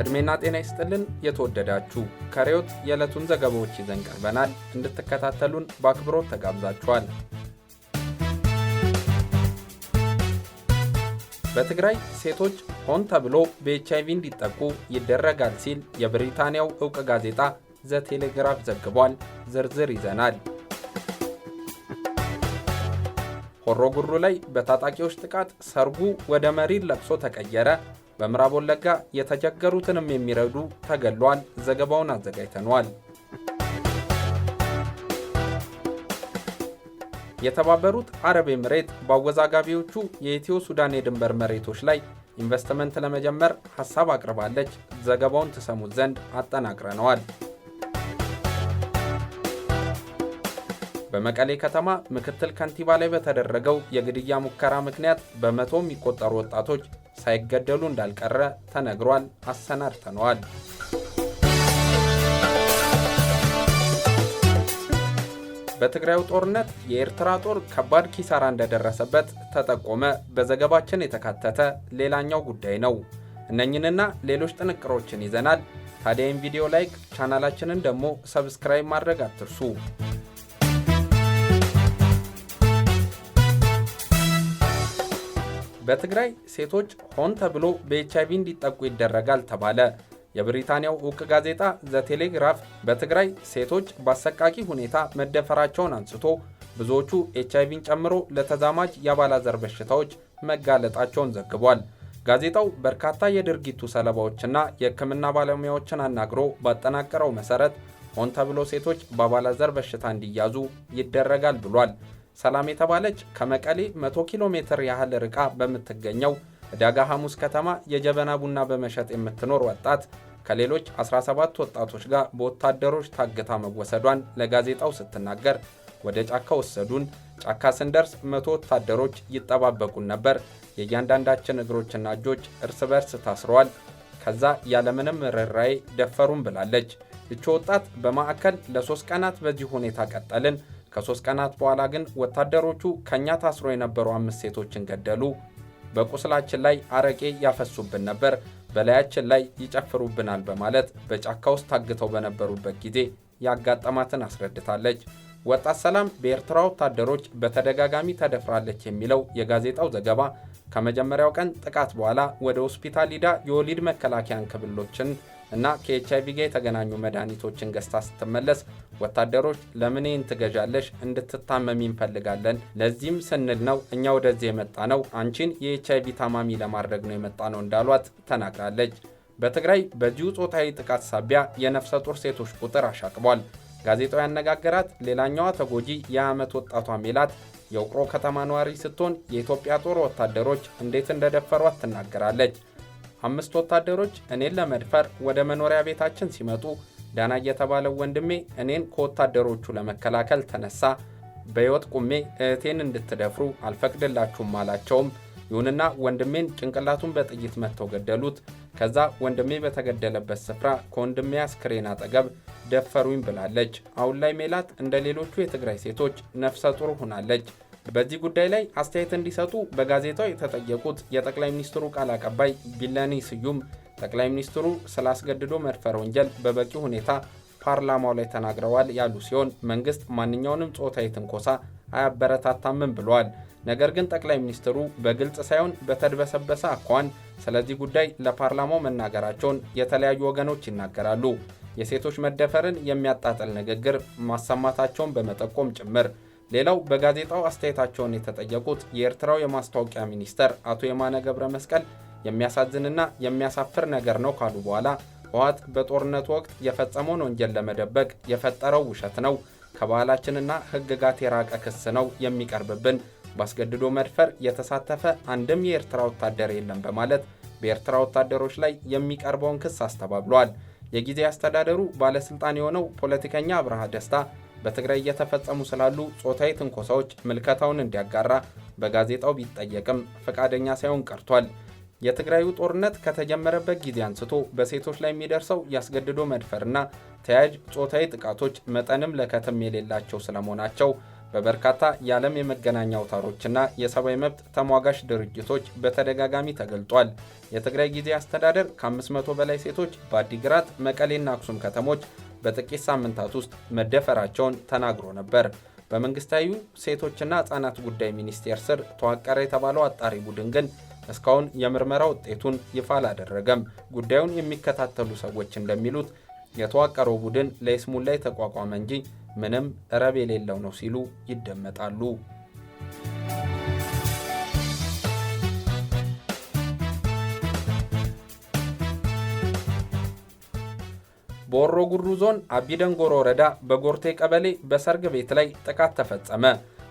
እድሜና ጤና ይስጥልን የተወደዳችሁ ከሪዮት የዕለቱን ዘገባዎች ይዘን ቀርበናል። እንድትከታተሉን በአክብሮት ተጋብዛችኋል። በትግራይ ሴቶች ሆን ተብሎ በኤችአይቪ እንዲጠቁ ይደረጋል ሲል የብሪታንያው ዕውቅ ጋዜጣ ዘ ቴሌግራፍ ዘግቧል። ዝርዝር ይዘናል። ሆሮ ጉሩ ላይ በታጣቂዎች ጥቃት ሰርጉ ወደ መሪር ለቅሶ ተቀየረ። በምዕራብ ወለጋ የተቸገሩትንም የሚረዱ ተገሏል። ዘገባውን አዘጋጅተናል። የተባበሩት አረብ ኤምሬት በአወዛጋቢዎቹ የኢትዮ ሱዳን የድንበር መሬቶች ላይ ኢንቨስትመንት ለመጀመር ሐሳብ አቅርባለች። ዘገባውን ትሰሙት ዘንድ አጠናቅረነዋል። በመቀሌ ከተማ ምክትል ከንቲባ ላይ በተደረገው የግድያ ሙከራ ምክንያት በመቶ የሚቆጠሩ ወጣቶች ሳይገደሉ እንዳልቀረ ተነግሯል። አሰናድተነዋል። በትግራዩ ጦርነት የኤርትራ ጦር ከባድ ኪሳራ እንደደረሰበት ተጠቆመ። በዘገባችን የተካተተ ሌላኛው ጉዳይ ነው። እነኝንና ሌሎች ጥንቅሮችን ይዘናል። ታዲያ ይህን ቪዲዮ ላይክ፣ ቻናላችንን ደግሞ ሰብስክራይብ ማድረግ አትርሱ። በትግራይ ሴቶች ሆን ተብሎ በኤችአይቪ እንዲጠቁ ይደረጋል ተባለ። የብሪታንያው ዕውቅ ጋዜጣ ዘ ቴሌግራፍ በትግራይ ሴቶች በአሰቃቂ ሁኔታ መደፈራቸውን አንስቶ ብዙዎቹ ኤችአይቪን ጨምሮ ለተዛማጅ የአባላዘር በሽታዎች መጋለጣቸውን ዘግቧል። ጋዜጣው በርካታ የድርጊቱ ሰለባዎችና የሕክምና ባለሙያዎችን አናግሮ ባጠናቀረው መሰረት ሆን ተብሎ ሴቶች በአባላዘር በሽታ እንዲያዙ ይደረጋል ብሏል። ሰላም የተባለች ከመቀሌ 100 ኪሎ ሜትር ያህል ርቃ በምትገኘው ዕዳጋ ሐሙስ ከተማ የጀበና ቡና በመሸጥ የምትኖር ወጣት ከሌሎች 17 ወጣቶች ጋር በወታደሮች ታግታ መወሰዷን ለጋዜጣው ስትናገር ወደ ጫካ ወሰዱን። ጫካ ስንደርስ 100 ወታደሮች ይጠባበቁን ነበር። የእያንዳንዳችን እግሮችና እጆች እርስ በርስ ታስረዋል። ከዛ ያለምንም ርኅራኄ ደፈሩን ብላለች። እቺ ወጣት በማዕከል ለ3 ቀናት በዚህ ሁኔታ ቀጠልን። ከ3 ቀናት በኋላ ግን ወታደሮቹ ከኛ ታስሮ የነበሩ 5 ሴቶችን ገደሉ። በቁስላችን ላይ አረቄ ያፈሱብን ነበር፣ በላያችን ላይ ይጨፍሩብናል በማለት በጫካ ውስጥ ታግተው በነበሩበት ጊዜ ያጋጠማትን አስረድታለች። ወጣት ሰላም በኤርትራ ወታደሮች በተደጋጋሚ ተደፍራለች የሚለው የጋዜጣው ዘገባ ከመጀመሪያው ቀን ጥቃት በኋላ ወደ ሆስፒታል ሂዳ የወሊድ መከላከያ እንክብሎችን እና ከኤችአይቪ ጋር የተገናኙ መድኃኒቶችን ገዝታ ስትመለስ ወታደሮች ለምን ይህን ትገዣለሽ? እንድትታመሚ እንፈልጋለን። ለዚህም ስንል ነው እኛ ወደዚህ የመጣ ነው። አንቺን የኤችአይቪ ታማሚ ለማድረግ ነው የመጣ ነው እንዳሏት ተናግራለች። በትግራይ በዚሁ ጾታዊ ጥቃት ሳቢያ የነፍሰ ጡር ሴቶች ቁጥር አሻቅቧል። ጋዜጣው ያነጋገራት ሌላኛዋ ተጎጂ የ20 ዓመት ወጣቷ ሜላት የውቅሮ ከተማ ነዋሪ ስትሆን የኢትዮጵያ ጦር ወታደሮች እንዴት እንደደፈሯት ትናገራለች። 5 ወታደሮች እኔን ለመድፈር ወደ መኖሪያ ቤታችን ሲመጡ ዳና የተባለው ወንድሜ እኔን ከወታደሮቹ ለመከላከል ተነሳ። በሕይወት ቁሜ እህቴን እንድትደፍሩ አልፈቅድላችሁም አላቸውም። ይሁንና ወንድሜን ጭንቅላቱን በጥይት መትተው ገደሉት። ከዛ ወንድሜ በተገደለበት ስፍራ ከወንድሜ አስክሬን አጠገብ ደፈሩኝ ብላለች። አሁን ላይ ሜላት እንደ ሌሎቹ የትግራይ ሴቶች ነፍሰ ጡር ሆናለች። በዚህ ጉዳይ ላይ አስተያየት እንዲሰጡ በጋዜጣው የተጠየቁት የጠቅላይ ሚኒስትሩ ቃል አቀባይ ቢለኔ ስዩም ጠቅላይ ሚኒስትሩ ስላስገድዶ መድፈር ወንጀል በበቂ ሁኔታ ፓርላማው ላይ ተናግረዋል ያሉ ሲሆን መንግስት ማንኛውንም ጾታዊ ትንኮሳ አያበረታታምም ብለዋል። ነገር ግን ጠቅላይ ሚኒስትሩ በግልጽ ሳይሆን በተድበሰበሰ አኳኋን ስለዚህ ጉዳይ ለፓርላማው መናገራቸውን የተለያዩ ወገኖች ይናገራሉ። የሴቶች መደፈርን የሚያጣጥል ንግግር ማሰማታቸውን በመጠቆም ጭምር። ሌላው በጋዜጣው አስተያየታቸውን የተጠየቁት የኤርትራው የማስታወቂያ ሚኒስተር አቶ የማነ ገብረ መስቀል የሚያሳዝንና የሚያሳፍር ነገር ነው ካሉ በኋላ ህወሓት በጦርነቱ ወቅት የፈጸመውን ወንጀል ለመደበቅ የፈጠረው ውሸት ነው፣ ከባህላችንና ህግጋት የራቀ ክስ ነው የሚቀርብብን፣ ባስገድዶ መድፈር የተሳተፈ አንድም የኤርትራ ወታደር የለም በማለት በኤርትራ ወታደሮች ላይ የሚቀርበውን ክስ አስተባብሏል። የጊዜ አስተዳደሩ ባለስልጣን የሆነው ፖለቲከኛ አብርሃ ደስታ በትግራይ እየተፈጸሙ ስላሉ ጾታዊ ትንኮሳዎች ምልከታውን እንዲያጋራ በጋዜጣው ቢጠየቅም ፈቃደኛ ሳይሆን ቀርቷል። የትግራዩ ጦርነት ከተጀመረበት ጊዜ አንስቶ በሴቶች ላይ የሚደርሰው ያስገድዶ መድፈርና ተያያዥ ጾታዊ ጥቃቶች መጠንም ለከትም የሌላቸው ስለመሆናቸው በበርካታ የዓለም የመገናኛ አውታሮችና የሰብአዊ መብት ተሟጋች ድርጅቶች በተደጋጋሚ ተገልጧል። የትግራይ ጊዜያዊ አስተዳደር ከ500 በላይ ሴቶች በአዲግራት መቀሌና አክሱም ከተሞች በጥቂት ሳምንታት ውስጥ መደፈራቸውን ተናግሮ ነበር። በመንግስታዊ ሴቶችና ሕፃናት ጉዳይ ሚኒስቴር ስር ተዋቀረ የተባለው አጣሪ ቡድን ግን እስካሁን የምርመራ ውጤቱን ይፋ አላደረገም። ጉዳዩን የሚከታተሉ ሰዎች እንደሚሉት የተዋቀረው ቡድን ለይስሙላ የተቋቋመ እንጂ ምንም ረብ የሌለው ነው ሲሉ ይደመጣሉ። በሆሮ ጉዱሩ ዞን አቢ ደንጎሮ ወረዳ በጎርቴ ቀበሌ በሰርግ ቤት ላይ ጥቃት ተፈጸመ።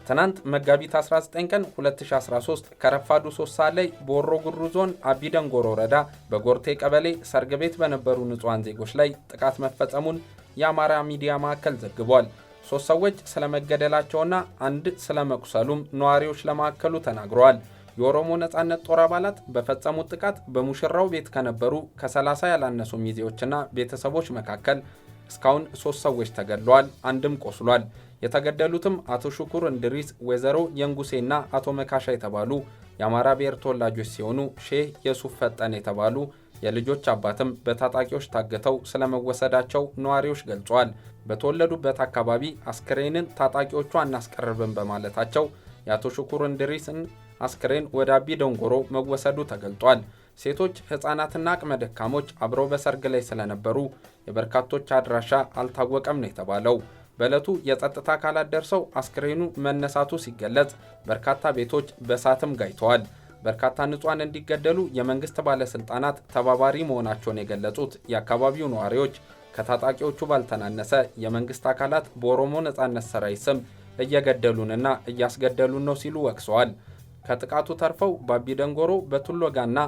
ትናንት መጋቢት 19 ቀን 2013 ከረፋዱ 3 ሰዓት ላይ በሆሮ ጉዱሩ ዞን አቢ ደንጎሮ ወረዳ በጎርቴ ቀበሌ ሰርግ ቤት በነበሩ ንጹሃን ዜጎች ላይ ጥቃት መፈጸሙን የአማራ ሚዲያ ማዕከል ዘግቧል። 3 ሰዎች ስለመገደላቸውና አንድ ስለመቁሰሉም ነዋሪዎች ለማዕከሉ ተናግረዋል። የኦሮሞ ነጻነት ጦር አባላት በፈጸሙት ጥቃት በሙሽራው ቤት ከነበሩ ከ30 ያላነሱ ሚዜዎችና ቤተሰቦች መካከል እስካሁን 3 ሰዎች ተገድለዋል፣ አንድም ቆስሏል። የተገደሉትም አቶ ሽኩር እንድሪስ፣ ወይዘሮ የንጉሴና አቶ መካሻ የተባሉ የአማራ ብሔር ተወላጆች ሲሆኑ ሼህ የሱፍ ፈጠን የተባሉ የልጆች አባትም በታጣቂዎች ታግተው ስለመወሰዳቸው ነዋሪዎች ገልጸዋል። በተወለዱበት አካባቢ አስክሬንን ታጣቂዎቹ አናስቀርብም በማለታቸው የአቶ ሽኩር እንድሪስን አስክሬን ወደ አቢ ደንጎሮ መወሰዱ ተገልጧል። ሴቶች፣ ሕፃናትና አቅመ ደካሞች አብረው በሰርግ ላይ ስለነበሩ የበርካቶች አድራሻ አልታወቀም ነው የተባለው። በዕለቱ የጸጥታ አካላት ደርሰው አስክሬኑ መነሳቱ ሲገለጽ በርካታ ቤቶች በእሳትም ጋይተዋል። በርካታ ንጹሃን እንዲገደሉ የመንግስት ባለስልጣናት ተባባሪ መሆናቸውን የገለጹት የአካባቢው ነዋሪዎች ከታጣቂዎቹ ባልተናነሰ የመንግስት አካላት በኦሮሞ ነጻነት ሰራዊት ስም እየገደሉንና እያስገደሉን ነው ሲሉ ወቅሰዋል። ከጥቃቱ ተርፈው በአቢ ደንጎሮ በቱሎጋና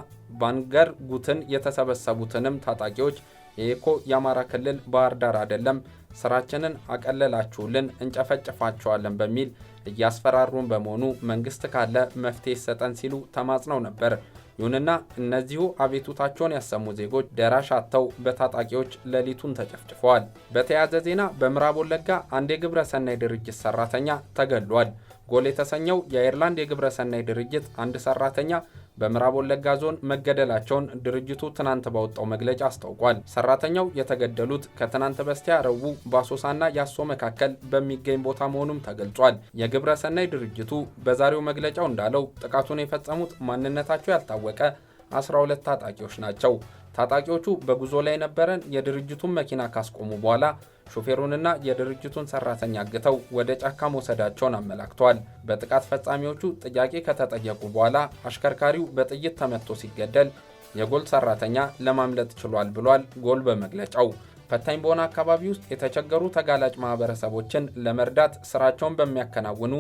ባንገር ጉትን የተሰበሰቡትንም ታጣቂዎች የኤኮ የአማራ ክልል ባህር ዳር አይደለም፣ ስራችንን አቀለላችሁልን፣ እንጨፈጭፋቸዋለን በሚል እያስፈራሩን በመሆኑ መንግስት ካለ መፍትሄ ይሰጠን ሲሉ ተማጽነው ነበር። ይሁንና እነዚሁ አቤቱታቸውን ያሰሙ ዜጎች ደራሽ አጥተው በታጣቂዎች ሌሊቱን ተጨፍጭፈዋል። በተያያዘ ዜና በምዕራብ ወለጋ አንድ የግብረ ሰናይ ድርጅት ሰራተኛ ተገድሏል። ጎል የተሰኘው የአየርላንድ የግብረ ሰናይ ድርጅት አንድ ሰራተኛ በምዕራብ ወለጋ ዞን መገደላቸውን ድርጅቱ ትናንት ባወጣው መግለጫ አስታውቋል። ሰራተኛው የተገደሉት ከትናንት በስቲያ ረቡዕ በአሶሳና ያሶ መካከል በሚገኝ ቦታ መሆኑም ተገልጿል። የግብረ ሰናይ ድርጅቱ በዛሬው መግለጫው እንዳለው ጥቃቱን የፈጸሙት ማንነታቸው ያልታወቀ 12 ታጣቂዎች ናቸው። ታጣቂዎቹ በጉዞ ላይ የነበረን የድርጅቱን መኪና ካስቆሙ በኋላ ሾፌሩንና የድርጅቱን ሰራተኛ አግተው ወደ ጫካ መውሰዳቸውን አመላክተዋል። በጥቃት ፈጻሚዎቹ ጥያቄ ከተጠየቁ በኋላ አሽከርካሪው በጥይት ተመቶ ሲገደል የጎል ሰራተኛ ለማምለጥ ችሏል ብሏል። ጎል በመግለጫው ፈታኝ በሆነ አካባቢ ውስጥ የተቸገሩ ተጋላጭ ማህበረሰቦችን ለመርዳት ስራቸውን በሚያከናውኑ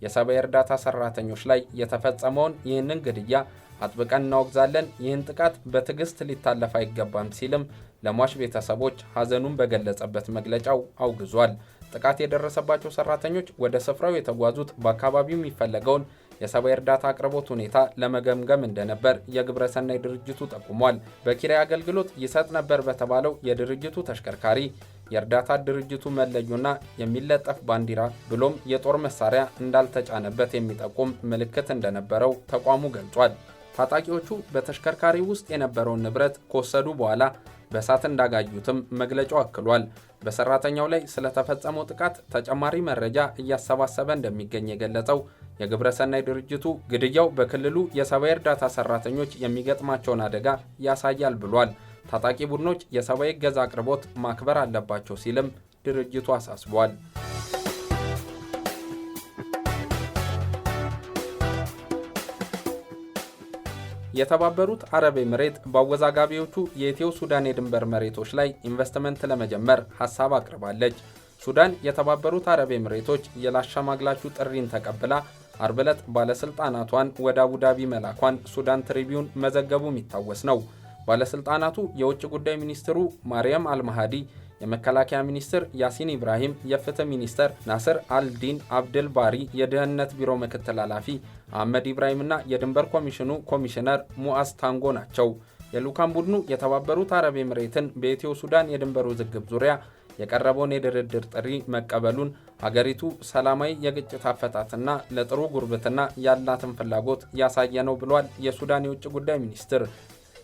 የሰብአዊ እርዳታ ሰራተኞች ላይ የተፈጸመውን ይህንን ግድያ አጥብቀን እናወግዛለን። ይህን ጥቃት በትዕግስት ሊታለፍ አይገባም ሲልም ለሟች ቤተሰቦች ሐዘኑን በገለጸበት መግለጫው አውግዟል። ጥቃት የደረሰባቸው ሰራተኞች ወደ ስፍራው የተጓዙት በአካባቢው የሚፈለገውን የሰብአዊ እርዳታ አቅርቦት ሁኔታ ለመገምገም እንደነበር የግብረ ሰናይ ድርጅቱ ጠቁሟል። በኪራይ አገልግሎት ይሰጥ ነበር በተባለው የድርጅቱ ተሽከርካሪ የእርዳታ ድርጅቱ መለዮና የሚለጠፍ ባንዲራ ብሎም የጦር መሳሪያ እንዳልተጫነበት የሚጠቁም ምልክት እንደነበረው ተቋሙ ገልጿል። ታጣቂዎቹ በተሽከርካሪ ውስጥ የነበረውን ንብረት ከወሰዱ በኋላ በእሳት እንዳጋዩትም መግለጫው አክሏል። በሰራተኛው ላይ ስለተፈጸመው ጥቃት ተጨማሪ መረጃ እያሰባሰበ እንደሚገኝ የገለጸው የግብረ ሰናይ ድርጅቱ ግድያው በክልሉ የሰብአዊ እርዳታ ሰራተኞች የሚገጥማቸውን አደጋ ያሳያል ብሏል። ታጣቂ ቡድኖች የሰብአዊ እገዛ አቅርቦት ማክበር አለባቸው ሲልም ድርጅቱ አሳስቧል። የተባበሩት አረብ ኤምሬት በአወዛጋቢዎቹ የኢትዮ ሱዳን የድንበር መሬቶች ላይ ኢንቨስትመንት ለመጀመር ሐሳብ አቅርባለች። ሱዳን የተባበሩት አረብ ኤምሬቶች የላሻማግላችሁ ጥሪን ተቀብላ አርብ ዕለት ባለስልጣናቷን ወደ አቡዳቢ መላኳን ሱዳን ትሪቢዩን መዘገቡ የሚታወስ ነው። ባለስልጣናቱ የውጭ ጉዳይ ሚኒስትሩ ማርያም አልማሃዲ፣ የመከላከያ ሚኒስትር ያሲን ኢብራሂም፣ የፍትህ ሚኒስትር ናስር አልዲን አብድል ባሪ፣ የደህንነት ቢሮ ምክትል ኃላፊ አህመድ ኢብራሂምና የድንበር ኮሚሽኑ ኮሚሽነር ሙአዝ ታንጎ ናቸው። የልዑካን ቡድኑ የተባበሩት አረብ ኤምሬትን በኢትዮ ሱዳን የድንበር ውዝግብ ዙሪያ የቀረበውን የድርድር ጥሪ መቀበሉን ሀገሪቱ ሰላማዊ የግጭት አፈታትና ለጥሩ ጉርብትና ያላትን ፍላጎት ያሳየ ነው ብሏል የሱዳን የውጭ ጉዳይ ሚኒስትር።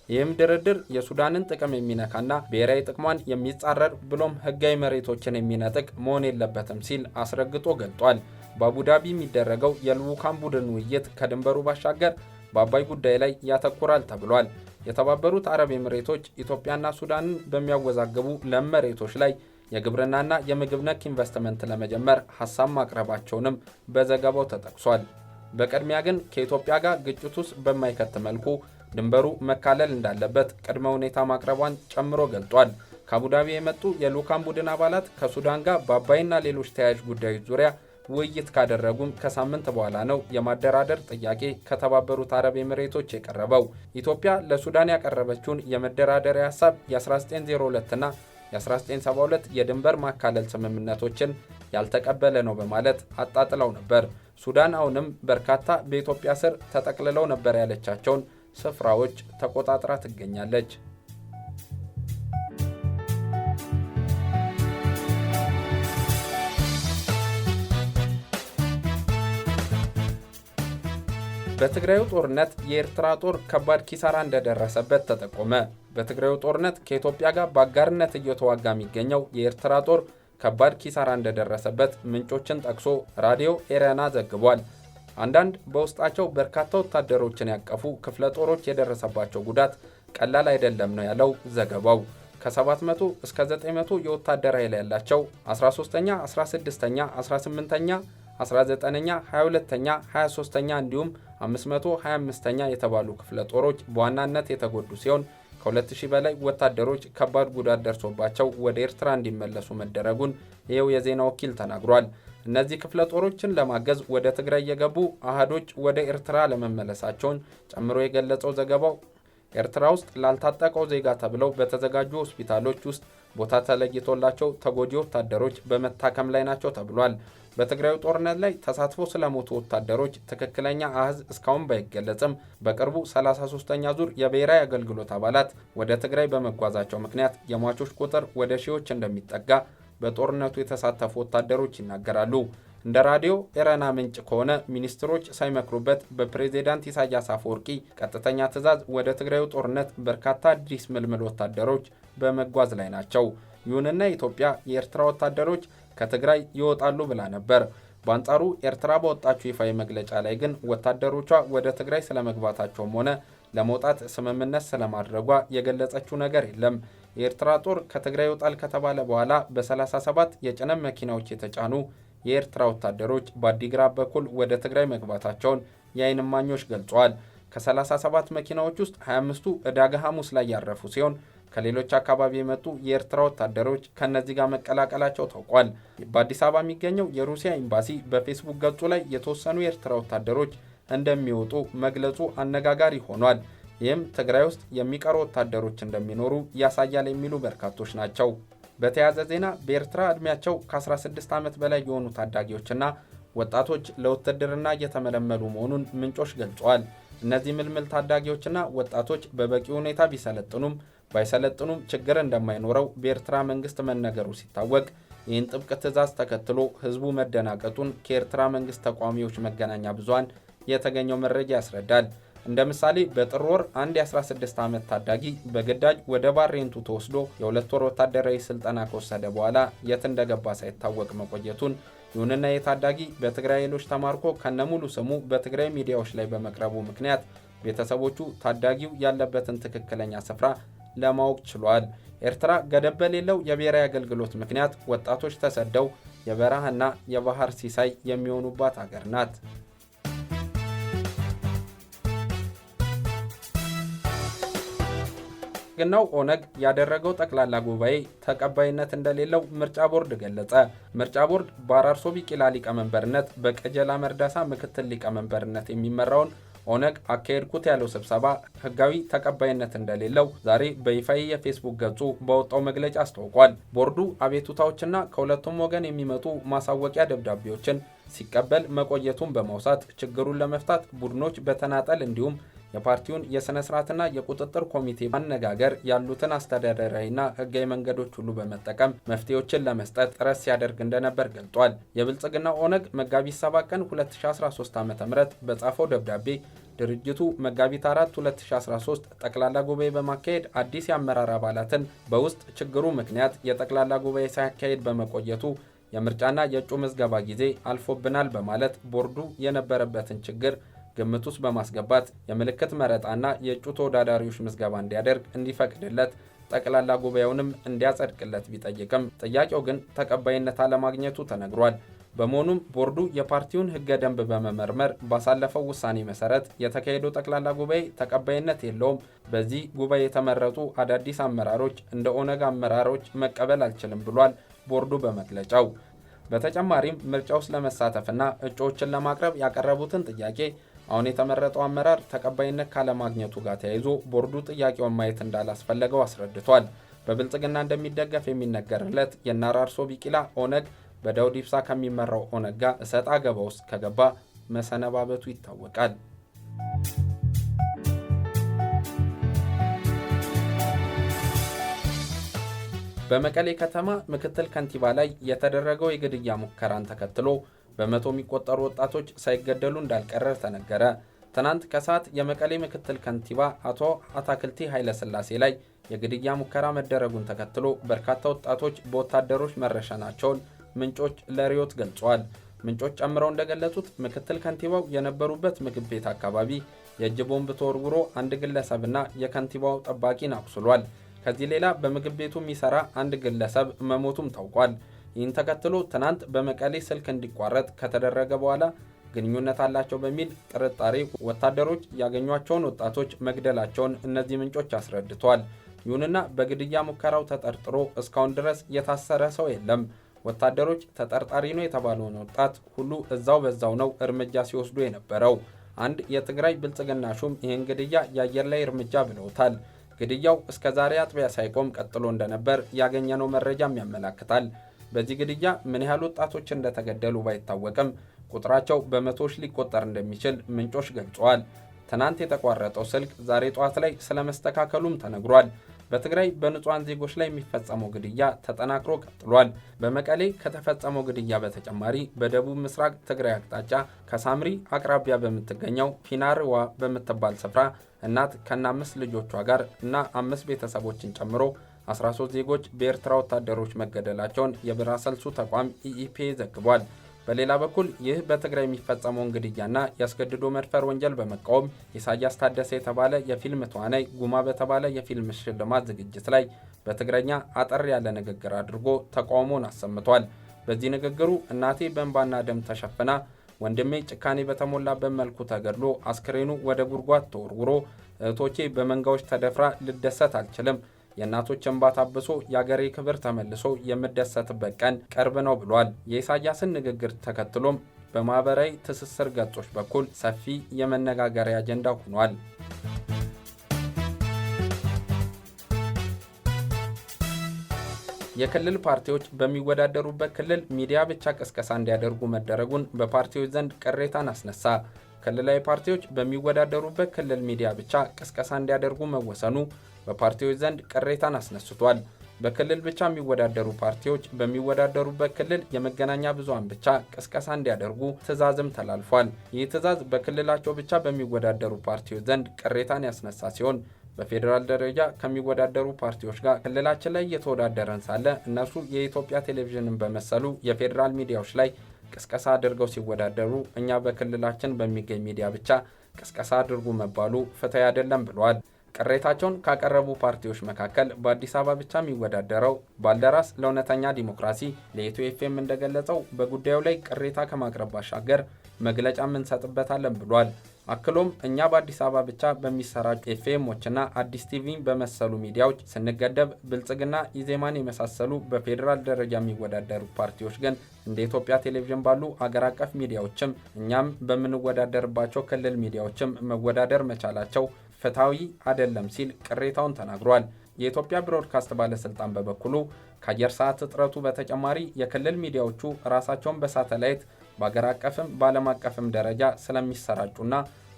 ይህም ድርድር የሱዳንን ጥቅም የሚነካና ብሔራዊ ጥቅሟን የሚጻረር ብሎም ህጋዊ መሬቶችን የሚነጥቅ መሆን የለበትም ሲል አስረግጦ ገልጧል። በአቡዳቢ የሚደረገው የልዑካን ቡድን ውይይት ከድንበሩ ባሻገር በአባይ ጉዳይ ላይ ያተኩራል ተብሏል። የተባበሩት አረብ ኤምሬቶች ኢትዮጵያና ሱዳንን በሚያወዛግቡ ለም መሬቶች ላይ የግብርናና የምግብ ነክ ኢንቨስትመንት ለመጀመር ሀሳብ ማቅረባቸውንም በዘገባው ተጠቅሷል። በቅድሚያ ግን ከኢትዮጵያ ጋር ግጭት ውስጥ በማይከት መልኩ ድንበሩ መካለል እንዳለበት ቅድመ ሁኔታ ማቅረቧን ጨምሮ ገልጧል። ከአቡዳቢ የመጡ የልዑካን ቡድን አባላት ከሱዳን ጋር በአባይና ሌሎች ተያያዥ ጉዳዮች ዙሪያ ውይይት ካደረጉም ከሳምንት በኋላ ነው የማደራደር ጥያቄ ከተባበሩት አረብ ኤምሬቶች የቀረበው። ኢትዮጵያ ለሱዳን ያቀረበችውን የመደራደሪያ ሀሳብ የ1902ና የ1972 የድንበር ማካለል ስምምነቶችን ያልተቀበለ ነው በማለት አጣጥለው ነበር። ሱዳን አሁንም በርካታ በኢትዮጵያ ስር ተጠቅልለው ነበር ያለቻቸውን ስፍራዎች ተቆጣጥራ ትገኛለች። በትግራዩ ጦርነት የኤርትራ ጦር ከባድ ኪሳራ እንደደረሰበት ተጠቆመ። በትግራዩ ጦርነት ከኢትዮጵያ ጋር በአጋርነት እየተዋጋ የሚገኘው የኤርትራ ጦር ከባድ ኪሳራ እንደደረሰበት ምንጮችን ጠቅሶ ራዲዮ ኤረና ዘግቧል። አንዳንድ በውስጣቸው በርካታ ወታደሮችን ያቀፉ ክፍለ ጦሮች የደረሰባቸው ጉዳት ቀላል አይደለም ነው ያለው ዘገባው። ከ700 እስከ 900 የወታደር ኃይል ያላቸው 13ኛ፣ 16ኛ፣ 18ኛ፣ 19ኛ፣ 22ኛ፣ 23ኛ እንዲሁም 525ኛ የተባሉ ክፍለ ጦሮች በዋናነት የተጎዱ ሲሆን ከ2000 በላይ ወታደሮች ከባድ ጉዳት ደርሶባቸው ወደ ኤርትራ እንዲመለሱ መደረጉን ይኸው የዜና ወኪል ተናግሯል። እነዚህ ክፍለ ጦሮችን ለማገዝ ወደ ትግራይ የገቡ አሃዶች ወደ ኤርትራ ለመመለሳቸውን ጨምሮ የገለጸው ዘገባው ኤርትራ ውስጥ ላልታጠቀው ዜጋ ተብለው በተዘጋጁ ሆስፒታሎች ውስጥ ቦታ ተለይቶላቸው ተጎጂ ወታደሮች በመታከም ላይ ናቸው ተብሏል። በትግራዩ ጦርነት ላይ ተሳትፎ ስለሞቱ ወታደሮች ትክክለኛ አሃዝ እስካሁን ባይገለጽም በቅርቡ 33ኛ ዙር የብሔራዊ አገልግሎት አባላት ወደ ትግራይ በመጓዛቸው ምክንያት የሟቾች ቁጥር ወደ ሺዎች እንደሚጠጋ በጦርነቱ የተሳተፉ ወታደሮች ይናገራሉ። እንደ ራዲዮ ኤረና ምንጭ ከሆነ ሚኒስትሮች ሳይመክሩበት በፕሬዝዳንት ኢሳያስ አፈወርቂ ቀጥተኛ ትዕዛዝ ወደ ትግራዩ ጦርነት በርካታ አዲስ ምልምል ወታደሮች በመጓዝ ላይ ናቸው። ይሁንና ኢትዮጵያ የኤርትራ ወታደሮች ከትግራይ ይወጣሉ ብላ ነበር። በአንጻሩ ኤርትራ በወጣችው ይፋዊ መግለጫ ላይ ግን ወታደሮቿ ወደ ትግራይ ስለመግባታቸውም ሆነ ለመውጣት ስምምነት ስለማድረጓ የገለጸችው ነገር የለም። የኤርትራ ጦር ከትግራይ ይወጣል ከተባለ በኋላ በ37 የጭነት መኪናዎች የተጫኑ የኤርትራ ወታደሮች በአዲግራት በኩል ወደ ትግራይ መግባታቸውን የዓይን እማኞች ገልጸዋል። ከ37 መኪናዎች ውስጥ 25ቱ ዕዳጋ ሐሙስ ላይ ያረፉ ሲሆን ከሌሎች አካባቢ የመጡ የኤርትራ ወታደሮች ከነዚህ ጋር መቀላቀላቸው ታውቋል። በአዲስ አበባ የሚገኘው የሩሲያ ኤምባሲ በፌስቡክ ገጹ ላይ የተወሰኑ የኤርትራ ወታደሮች እንደሚወጡ መግለጹ አነጋጋሪ ሆኗል። ይህም ትግራይ ውስጥ የሚቀሩ ወታደሮች እንደሚኖሩ ያሳያል የሚሉ በርካቶች ናቸው። በተያያዘ ዜና በኤርትራ ዕድሜያቸው ከ16 ዓመት በላይ የሆኑ ታዳጊዎችና ወጣቶች ለውትድርና እየተመለመሉ መሆኑን ምንጮች ገልጸዋል። እነዚህ ምልምል ታዳጊዎችና ወጣቶች በበቂ ሁኔታ ቢሰለጥኑም ባይሰለጥኑም ችግር እንደማይኖረው በኤርትራ መንግስት መነገሩ ሲታወቅ ይህን ጥብቅ ትዕዛዝ ተከትሎ ህዝቡ መደናቀጡን ከኤርትራ መንግስት ተቋሚዎች መገናኛ ብዙሃን የተገኘው መረጃ ያስረዳል። እንደ ምሳሌ በጥር ወር አንድ የ16 ዓመት ታዳጊ በግዳጅ ወደ ባሬንቱ ተወስዶ የ2 ወር ወታደራዊ ስልጠና ከወሰደ በኋላ የት እንደገባ ሳይታወቅ መቆየቱን፣ ይሁንና የታዳጊ በትግራይ ኃይሎች ተማርኮ ከነሙሉ ስሙ በትግራይ ሚዲያዎች ላይ በመቅረቡ ምክንያት ቤተሰቦቹ ታዳጊው ያለበትን ትክክለኛ ስፍራ ለማወቅ ችሏል። ኤርትራ ገደብ በሌለው የብሔራዊ አገልግሎት ምክንያት ወጣቶች ተሰደው የበረሃና የባህር ሲሳይ የሚሆኑባት ሀገር ናት። ግናው ኦነግ ያደረገው ጠቅላላ ጉባኤ ተቀባይነት እንደሌለው ምርጫ ቦርድ ገለጸ። ምርጫ ቦርድ በአራርሶ ቢቂላ ሊቀመንበርነት በቀጀላ መርዳሳ ምክትል ሊቀመንበርነት የሚመራውን ኦነግ አካሄድኩት ያለው ስብሰባ ህጋዊ ተቀባይነት እንደሌለው ዛሬ በይፋዊ የፌስቡክ ገጹ በወጣው መግለጫ አስታውቋል። ቦርዱ አቤቱታዎችና ከሁለቱም ወገን የሚመጡ ማሳወቂያ ደብዳቤዎችን ሲቀበል መቆየቱን በማውሳት ችግሩን ለመፍታት ቡድኖች በተናጠል እንዲሁም የፓርቲውን የሥነ ሥርዓትና የቁጥጥር ኮሚቴ ማነጋገር ያሉትን አስተዳደራዊና ሕጋዊ መንገዶች ሁሉ በመጠቀም መፍትሄዎችን ለመስጠት ጥረት ሲያደርግ እንደነበር ገልጧል። የብልጽግና ኦነግ መጋቢት 7 ቀን 2013 ዓ.ም በጻፈው ደብዳቤ ድርጅቱ መጋቢት 4 2013 ጠቅላላ ጉባኤ በማካሄድ አዲስ የአመራር አባላትን በውስጥ ችግሩ ምክንያት የጠቅላላ ጉባኤ ሳያካሄድ በመቆየቱ የምርጫና የእጩ ምዝገባ ጊዜ አልፎብናል በማለት ቦርዱ የነበረበትን ችግር ግምት ውስጥ በማስገባት የምልክት መረጣና የእጩ ተወዳዳሪዎች ምዝገባ እንዲያደርግ እንዲፈቅድለት ጠቅላላ ጉባኤውንም እንዲያጸድቅለት ቢጠይቅም ጥያቄው ግን ተቀባይነት አለማግኘቱ ተነግሯል። በመሆኑም ቦርዱ የፓርቲውን ሕገ ደንብ በመመርመር ባሳለፈው ውሳኔ መሰረት የተካሄደው ጠቅላላ ጉባኤ ተቀባይነት የለውም፣ በዚህ ጉባኤ የተመረጡ አዳዲስ አመራሮች እንደ ኦነግ አመራሮች መቀበል አልችልም ብሏል ቦርዱ በመግለጫው። በተጨማሪም ምርጫ ውስጥ ለመሳተፍና እጩዎችን ለማቅረብ ያቀረቡትን ጥያቄ አሁን የተመረጠው አመራር ተቀባይነት ካለማግኘቱ ጋር ተያይዞ ቦርዱ ጥያቄውን ማየት እንዳላስፈለገው አስረድቷል። በብልጽግና እንደሚደገፍ የሚነገርለት የአራርሶ ቢቂላ ኦነግ በዳውድ ኢብሳ ከሚመራው ኦነግ ጋር እሰጥ አገባ ውስጥ ከገባ መሰነባበቱ ይታወቃል። በመቀሌ ከተማ ምክትል ከንቲባ ላይ የተደረገው የግድያ ሙከራን ተከትሎ በመቶ የሚቆጠሩ ወጣቶች ሳይገደሉ እንዳልቀረ ተነገረ። ትናንት ከሰዓት የመቀሌ ምክትል ከንቲባ አቶ አታክልቲ ኃይለሥላሴ ላይ የግድያ ሙከራ መደረጉን ተከትሎ በርካታ ወጣቶች በወታደሮች መረሸናቸውን ምንጮች ለሪዮት ገልጸዋል። ምንጮች ጨምረው እንደገለጹት ምክትል ከንቲባው የነበሩበት ምግብ ቤት አካባቢ የእጅ ቦምብ ተወርውሮ አንድ ግለሰብና የከንቲባው ጠባቂን አቁስሏል። ከዚህ ሌላ በምግብ ቤቱ የሚሰራ አንድ ግለሰብ መሞቱም ታውቋል። ይህን ተከትሎ ትናንት በመቀሌ ስልክ እንዲቋረጥ ከተደረገ በኋላ ግንኙነት አላቸው በሚል ጥርጣሬ ወታደሮች ያገኟቸውን ወጣቶች መግደላቸውን እነዚህ ምንጮች አስረድተዋል። ይሁንና በግድያ ሙከራው ተጠርጥሮ እስካሁን ድረስ የታሰረ ሰው የለም። ወታደሮች ተጠርጣሪ ነው የተባለውን ወጣት ሁሉ እዛው በዛው ነው እርምጃ ሲወስዱ የነበረው። አንድ የትግራይ ብልጽግና ሹም ይህን ግድያ የአየር ላይ እርምጃ ብለውታል። ግድያው እስከ ዛሬ አጥቢያ ሳይቆም ቀጥሎ እንደነበር ያገኘነው መረጃም ያመላክታል። በዚህ ግድያ ምን ያህል ወጣቶች እንደተገደሉ ባይታወቅም ቁጥራቸው በመቶዎች ሊቆጠር እንደሚችል ምንጮች ገልጸዋል። ትናንት የተቋረጠው ስልክ ዛሬ ጠዋት ላይ ስለመስተካከሉም ተነግሯል። በትግራይ በንጹሃን ዜጎች ላይ የሚፈጸመው ግድያ ተጠናክሮ ቀጥሏል። በመቀሌ ከተፈጸመው ግድያ በተጨማሪ በደቡብ ምስራቅ ትግራይ አቅጣጫ ከሳምሪ አቅራቢያ በምትገኘው ፊናርዋ በምትባል ስፍራ እናት ከነ 5 ልጆቿ ጋር እና 5 ቤተሰቦችን ጨምሮ 13 ዜጎች በኤርትራ ወታደሮች መገደላቸውን የብራሰልሱ ተቋም ኢኢፒኤ ዘግቧል። በሌላ በኩል ይህ በትግራይ የሚፈጸመውን ግድያና ያስገድዶ መድፈር ወንጀል በመቃወም ኢሳያስ ታደሰ የተባለ የፊልም ተዋናይ ጉማ በተባለ የፊልም ሽልማት ዝግጅት ላይ በትግረኛ አጠር ያለ ንግግር አድርጎ ተቃውሞን አሰምቷል። በዚህ ንግግሩ እናቴ በእንባና ደም ተሸፍና ወንድሜ ጭካኔ በተሞላበት መልኩ ተገድሎ አስክሬኑ ወደ ጉድጓድ ተወርውሮ እህቶቼ በመንጋዎች ተደፍራ ልደሰት አልችልም፣ የእናቶች እንባ ታብሶ የአገሬ ክብር ተመልሶ የምደሰትበት ቀን ቅርብ ነው ብሏል። የኢሳያስን ንግግር ተከትሎም በማህበራዊ ትስስር ገጾች በኩል ሰፊ የመነጋገሪያ አጀንዳ ሆኗል። የክልል ፓርቲዎች በሚወዳደሩበት ክልል ሚዲያ ብቻ ቅስቀሳ እንዲያደርጉ መደረጉን በፓርቲዎች ዘንድ ቅሬታን አስነሳ። ክልላዊ ፓርቲዎች በሚወዳደሩበት ክልል ሚዲያ ብቻ ቅስቀሳ እንዲያደርጉ መወሰኑ በፓርቲዎች ዘንድ ቅሬታን አስነስቷል። በክልል ብቻ የሚወዳደሩ ፓርቲዎች በሚወዳደሩበት ክልል የመገናኛ ብዙሃን ብቻ ቅስቀሳ እንዲያደርጉ ትዕዛዝም ተላልፏል። ይህ ትዕዛዝ በክልላቸው ብቻ በሚወዳደሩ ፓርቲዎች ዘንድ ቅሬታን ያስነሳ ሲሆን በፌዴራል ደረጃ ከሚወዳደሩ ፓርቲዎች ጋር ክልላችን ላይ እየተወዳደረን ሳለ እነሱ የኢትዮጵያ ቴሌቪዥንን በመሰሉ የፌዴራል ሚዲያዎች ላይ ቅስቀሳ አድርገው ሲወዳደሩ እኛ በክልላችን በሚገኝ ሚዲያ ብቻ ቅስቀሳ አድርጉ መባሉ ፍትሐዊ አይደለም ብለዋል። ቅሬታቸውን ካቀረቡ ፓርቲዎች መካከል በአዲስ አበባ ብቻ የሚወዳደረው ባልደራስ ለእውነተኛ ዲሞክራሲ ለኢትዮ ኤፍኤም እንደገለጸው በጉዳዩ ላይ ቅሬታ ከማቅረብ ባሻገር መግለጫ እንሰጥበታለን ብሏል። አክሎም እኛ በአዲስ አበባ ብቻ በሚሰራጩ ኤፍኤሞችና አዲስ ቲቪን በመሰሉ ሚዲያዎች ስንገደብ ብልጽግና፣ ኢዜማን የመሳሰሉ በፌዴራል ደረጃ የሚወዳደሩ ፓርቲዎች ግን እንደ ኢትዮጵያ ቴሌቪዥን ባሉ አገር አቀፍ ሚዲያዎችም እኛም በምንወዳደርባቸው ክልል ሚዲያዎችም መወዳደር መቻላቸው ፍትሐዊ አይደለም ሲል ቅሬታውን ተናግሯል። የኢትዮጵያ ብሮድካስት ባለስልጣን በበኩሉ ከአየር ሰዓት እጥረቱ በተጨማሪ የክልል ሚዲያዎቹ ራሳቸውን በሳተላይት በአገር አቀፍም በዓለም አቀፍም ደረጃ ስለሚሰራጩና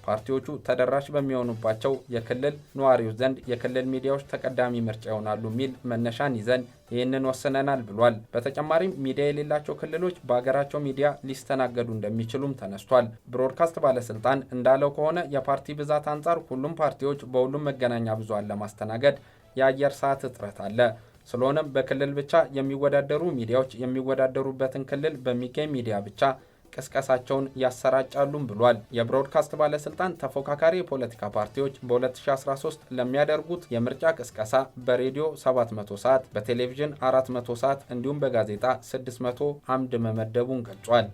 ፓርቲዎቹ ተደራሽ በሚሆኑባቸው የክልል ነዋሪዎች ዘንድ የክልል ሚዲያዎች ተቀዳሚ ምርጫ ይሆናሉ የሚል መነሻን ይዘን ይህንን ወስነናል ብሏል። በተጨማሪም ሚዲያ የሌላቸው ክልሎች በሀገራቸው ሚዲያ ሊስተናገዱ እንደሚችሉም ተነስቷል። ብሮድካስት ባለስልጣን እንዳለው ከሆነ የፓርቲ ብዛት አንጻር ሁሉም ፓርቲዎች በሁሉም መገናኛ ብዙሃን ለማስተናገድ የአየር ሰዓት እጥረት አለ። ስለሆነም በክልል ብቻ የሚወዳደሩ ሚዲያዎች የሚወዳደሩበትን ክልል በሚገኝ ሚዲያ ብቻ ቅስቀሳቸውን ያሰራጫሉም ብሏል። የብሮድካስት ባለስልጣን ተፎካካሪ የፖለቲካ ፓርቲዎች በ2013 ለሚያደርጉት የምርጫ ቅስቀሳ በሬዲዮ 700 ሰዓት፣ በቴሌቪዥን 400 ሰዓት እንዲሁም በጋዜጣ 600 አምድ መመደቡን ገልጿል።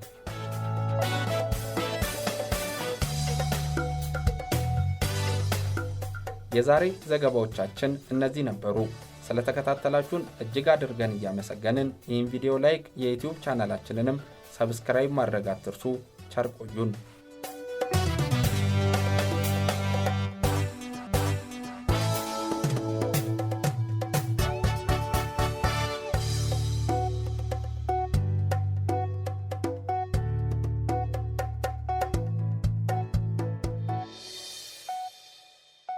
የዛሬ ዘገባዎቻችን እነዚህ ነበሩ። ስለተከታተላችሁን እጅግ አድርገን እያመሰገንን ይህን ቪዲዮ ላይክ፣ የዩቲዩብ ቻናላችንንም ሰብስክራይብ ማድረግ አትርሱ። ቸር ቆዩን።